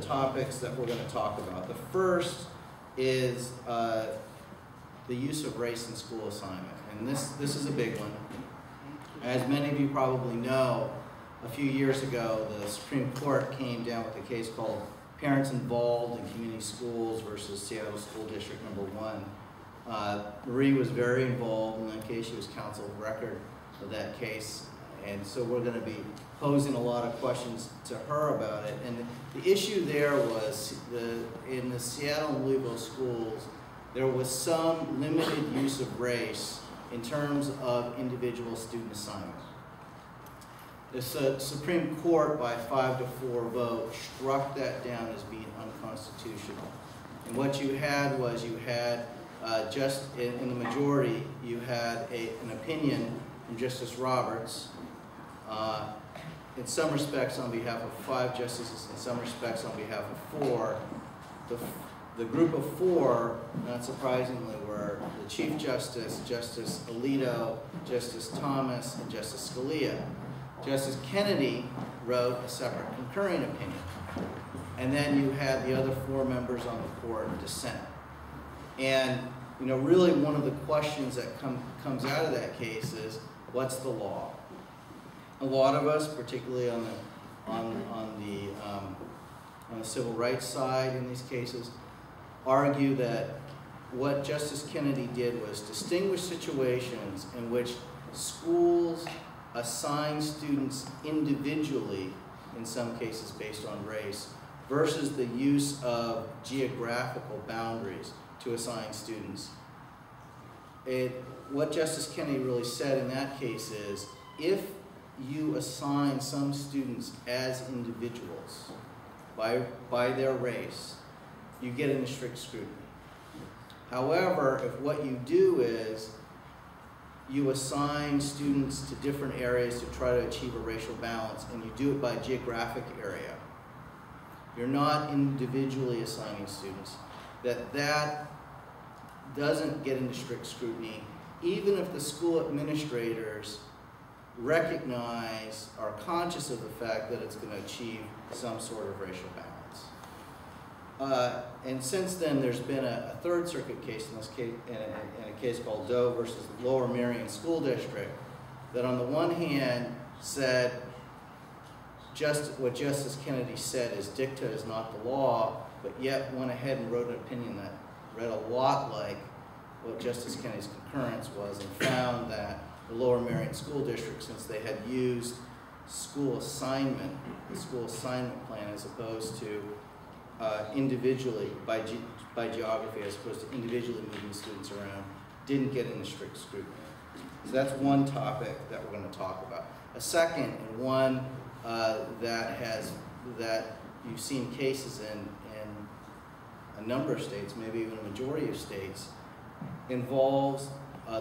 topics that we're going to talk about. The first is the use of race in school assignment. And this is a big one. As many of you probably know, a few years ago, the Supreme Court came down with a case called Parents Involved in Community Schools versus Seattle School District Number 1. Marie was very involved in that case. She was counsel of record of that case. And so we're going to be posing a lot of questions to her about it. And the issue there was in the Seattle and Louisville schools, there was some limited use of race in terms of individual student assignment. The Supreme Court, by 5-4 vote, struck that down as being unconstitutional. And what you had was just in the majority, you had an opinion from Justice Roberts, in some respects on behalf of 5 justices, in some respects on behalf of 4. The group of 4, not surprisingly, were the Chief Justice, Justice Alito, Justice Thomas, and Justice Scalia. Justice Kennedy wrote a separate concurring opinion. And then you had the other 4 members on the court dissent. And really one of the questions that comes out of that case is, what's the law? A lot of us, particularly on the civil rights side in these cases, argue that what Justice Kennedy did was distinguish situations in which schools assign students individually, in some cases based on race, versus the use of geographical boundaries to assign students. What Justice Kennedy really said in that case is, if you assign some students as individuals by their race, you get into strict scrutiny. However, if what you do is you assign students to different areas to try to achieve a racial balance, and you do it by geographic area, you're not individually assigning students, that doesn't get into strict scrutiny, even if the school administrators recognize, are conscious of the fact that it's going to achieve some sort of racial balance. And since then, there's been a Third Circuit case in this case, in a case called Doe versus the Lower Merion School District, that on the one hand said what Justice Kennedy said is dicta is not the law, but yet went ahead and wrote an opinion that read a lot like what Justice Kennedy's concurrence was, and found that the Lower Merion School District, since they had used school assignment, the school assignment plan, as opposed to individually, by geography, as opposed to individually moving students around, didn't get into strict scrutiny. So that's one topic that we're going to talk about. A second, and one that you've seen cases in a number of states, maybe even a majority of states, involves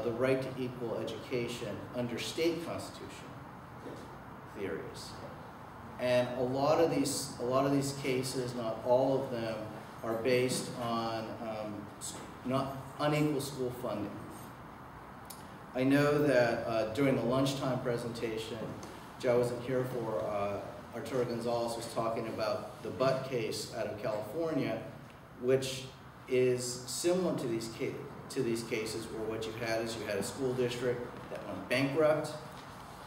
the right to equal education under state constitution theories. And a lot of these cases, not all of them, are based on not unequal school funding. I know that during the lunchtime presentation, Joe wasn't here for, Arturo Gonzalez was talking about the Butt case out of California, which is similar to these cases where what you had is you had a school district that went bankrupt,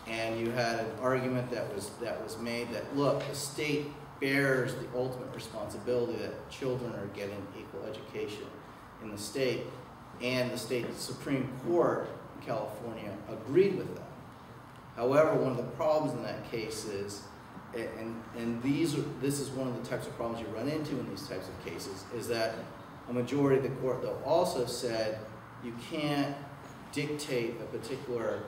and you had an argument that was made that, look, the state bears the ultimate responsibility that children are getting equal education in the state, and the state Supreme Court in California agreed with that. However, one of the problems in that case is, and this is one of the types of problems you run into in these types of cases, is that a majority of the court, though, also said you can't dictate a particular,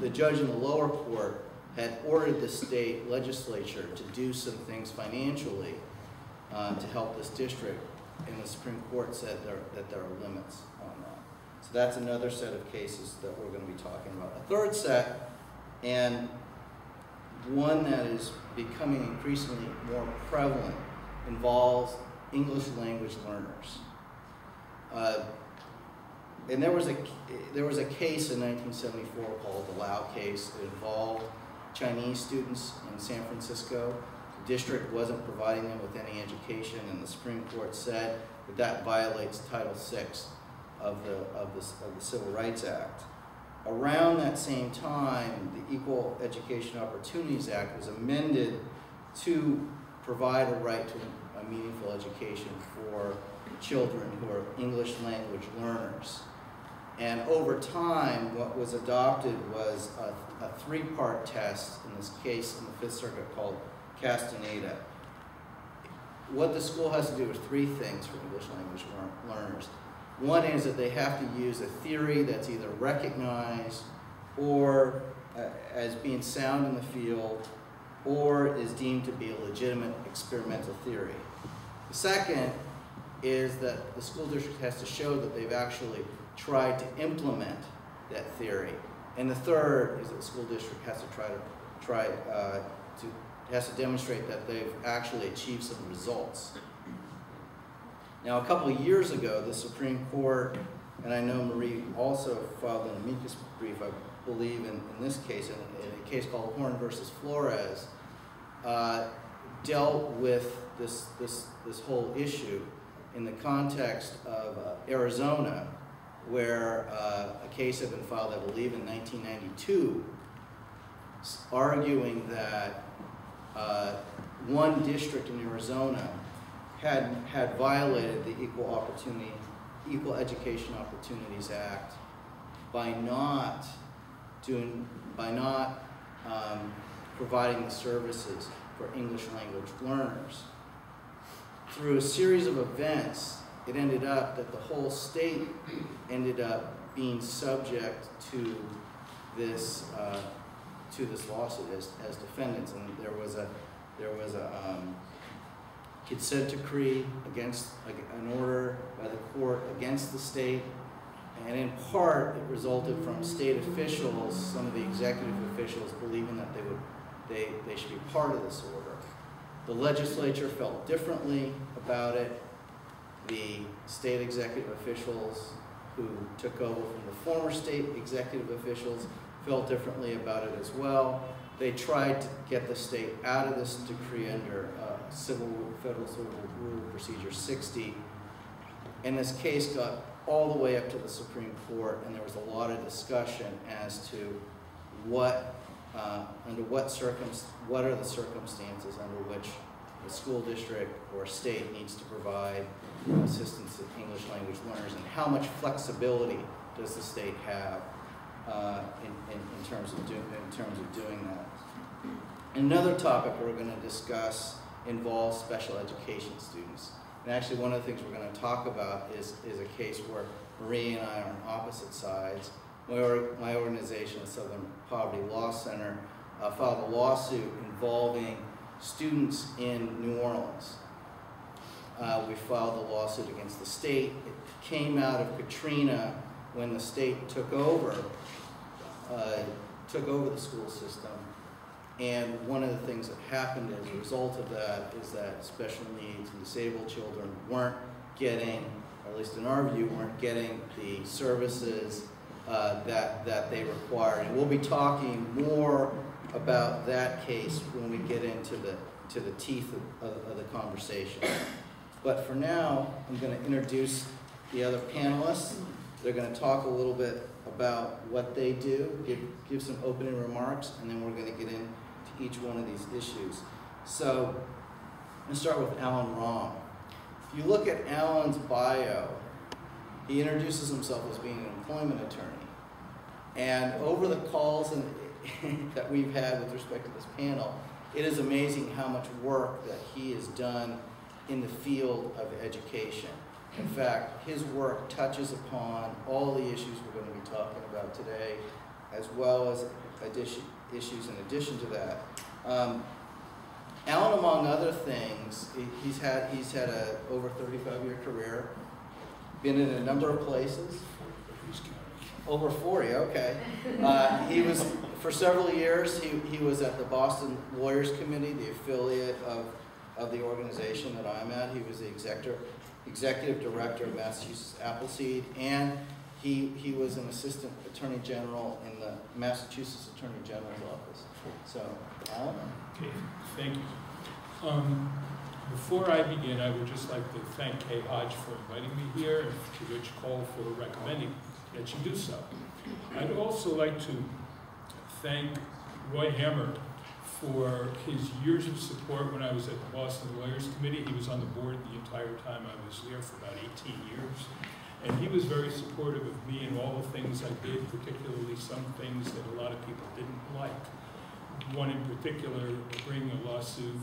the judge in the lower court had ordered the state legislature to do some things financially to help this district, and the Supreme Court said that there are limits on that. So that's another set of cases that we're going to be talking about. A third set, and one that is becoming increasingly more prevalent, involves English language learners. And there was a case in 1974 called the Lau case. It involved Chinese students in San Francisco The district wasn't providing them with any education, and the Supreme Court said that that violates Title VI of the Civil Rights Act. Around that same time, the Equal Education Opportunities Act was amended to provide a right to a meaningful education for children who are English language learners. And over time, what was adopted was a three-part test, in this case in the Fifth Circuit, called Castaneda. What the school has to do is three things for English language learners. One is that they have to use a theory that's either recognized or as being sound in the field, or is deemed to be a legitimate experimental theory. The second is that the school district has to show that they've actually tried to implement that theory. And the third is that the school district has to demonstrate that they've actually achieved some results. Now, a couple of years ago, the Supreme Court, and I know Marie also filed an amicus brief, I believe, in this case, in a case called Horn versus Flores, dealt with this whole issue in the context of Arizona, where a case had been filed, I believe, in 1992, arguing that one district in Arizona had violated the Equal Education Opportunities Act by not providing the services for English language learners. Through a series of events, it ended up that the whole state ended up being subject to this lawsuit as defendants, and there was a consent decree against an order by the court against the state, and in part it resulted from state officials, some of the executive officials, believing that they should be part of this order. The legislature felt differently about it. The state executive officials who took over from the former state executive officials felt differently about it as well. They tried to get the state out of this decree under Federal Civil Rule Procedure 60. And this case got all the way up to the Supreme Court, and there was a lot of discussion as to what are the circumstances under which the school district or state needs to provide assistance to English language learners, and how much flexibility does the state have in terms of doing that. Another topic we're going to discuss involves special education students. And actually, one of the things we're going to talk about is a case where Marie and I are on opposite sides. My organization, the Southern Poverty Law Center, filed a lawsuit involving students in New Orleans. We filed a lawsuit against the state. It came out of Katrina when the state took over the school system. And one of the things that happened as a result of that is that special needs and disabled children weren't getting, or at least in our view, weren't getting the services that they required. And we'll be talking more about that case when we get into the teeth of the conversation. But for now, I'm going to introduce the other panelists. They're going to talk a little bit about what they do, give some opening remarks, and then we're going to get into each one of these issues. So let's start with Alan Rahm. If you look at Alan's bio, he introduces himself as being an employment attorney. And over the calls that we've had with respect to this panel, it is amazing how much work that he has done in the field of education. In fact, his work touches upon all the issues we're going to be talking about today, as well as issues in addition to that. Alan, among other things, he's had a over 35-year career, been in a number of places. Over 40, okay. He was, for several years, he was at the Boston Lawyers Committee, the affiliate of the organization that I'm at. He was the executive director of Massachusetts Appleseed, and he was an assistant attorney general in the Massachusetts Attorney General's office. So, Alan? Okay, thank you. Before I begin, I would just like to thank Kay Hodge for inviting me here, and to Rich Cole for recommending that she do so. I'd also like to thank Roy Hammer for his years of support when I was at the Boston Lawyers Committee. He was on the board the entire time I was there for about 18 years. And he was very supportive of me and all the things I did, particularly some things that a lot of people didn't like. One in particular, bringing a lawsuit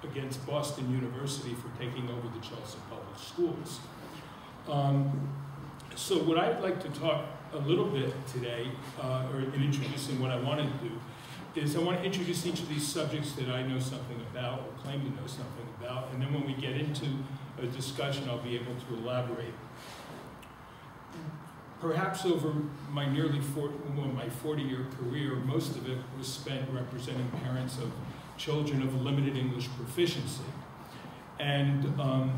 against Boston University for taking over the Chelsea Public Schools. So what I'd like to talk a little bit today, or in introducing what I want to do, is I want to introduce each of these subjects that I know something about or claim to know something about, and then when we get into a discussion, I'll be able to elaborate. Perhaps over my nearly 40-year career, most of it was spent representing parents of children of limited English proficiency. And I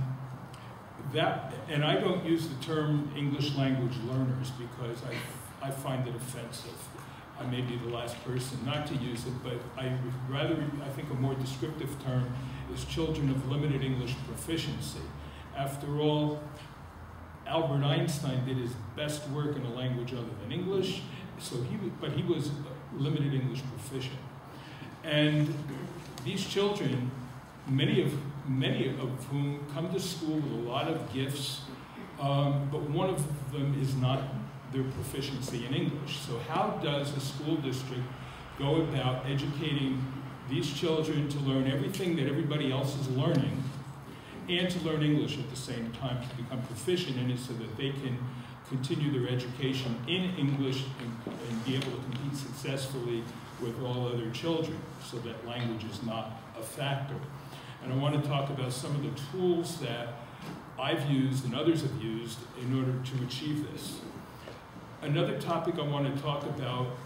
don't use the term English language learners because I find it offensive. I may be the last person not to use it, but I think a more descriptive term is children of limited English proficiency. After all, Albert Einstein did his best work in a language other than English, but he was limited English proficient. And these children, many of whom come to school with a lot of gifts, but one of them is not their proficiency in English. So how does a school district go about educating these children to learn everything that everybody else is learning and to learn English at the same time, to become proficient in it so that they can continue their education in English and be able to compete successfully with all other children so that language is not a factor. And I want to talk about some of the tools that I've used and others have used in order to achieve this. Another topic I want to talk about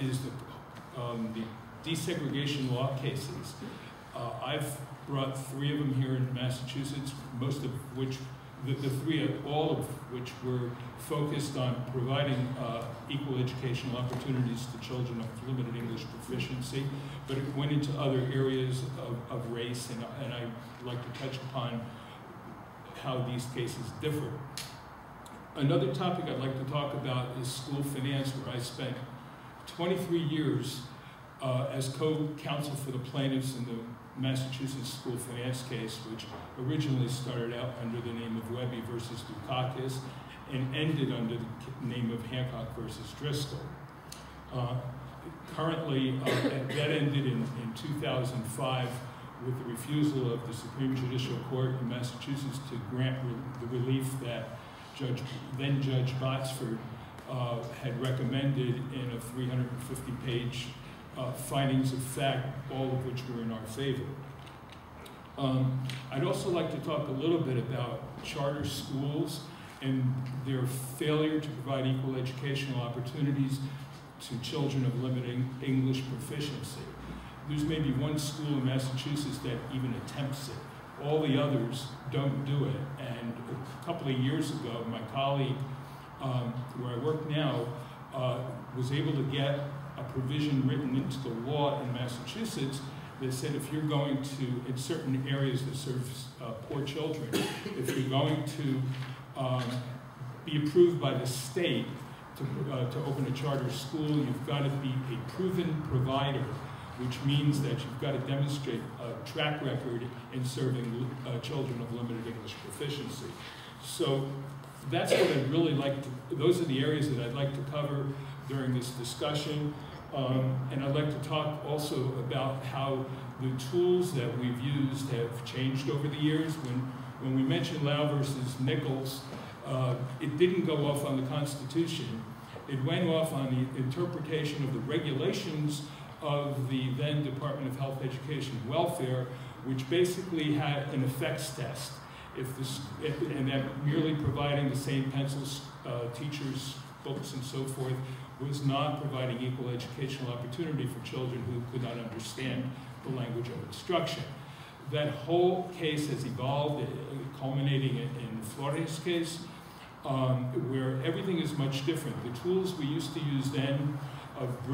is the desegregation law cases. I've brought 3 of them here in Massachusetts, most of which, all of which were focused on providing equal educational opportunities to children of limited English proficiency, but it went into other areas of race, and I'd like to touch upon how these cases differ. Another topic I'd like to talk about is school finance, where I spent 23 years as co-counsel for the plaintiffs in the Massachusetts school finance case, which originally started out under the name of Webby versus Dukakis and ended under the name of Hancock versus Driscoll. Currently, that ended in 2005 with the refusal of the Supreme Judicial Court in Massachusetts to grant the relief that then Judge Botsford had recommended in a 350-page findings of fact, all of which were in our favor. I'd also like to talk a little bit about charter schools and their failure to provide equal educational opportunities to children of limited English proficiency. There's maybe one school in Massachusetts that even attempts it. All the others don't do it. And a couple of years ago, my colleague, where I work now, was able to get a provision written into the law in Massachusetts that said if you're going to, in certain areas that serve poor children, if you're going to be approved by the state to open a charter school, you've got to be a proven provider, which means that you've got to demonstrate a track record in serving children of limited English proficiency. So that's what I'd really like to, those are the areas that I'd like to cover during this discussion. And I'd like to talk also about how the tools that we've used have changed over the years. When we mentioned Lau versus Nichols, it didn't go off on the Constitution. It went off on the interpretation of the regulations of the then Department of Health, Education, and Welfare, which basically had an effects test. And that merely providing the same pencils, teachers, books, and so forth was not providing equal educational opportunity for children who could not understand the language of instruction. That whole case has evolved, culminating in the Flores case, where everything is much different. The tools we used to use then of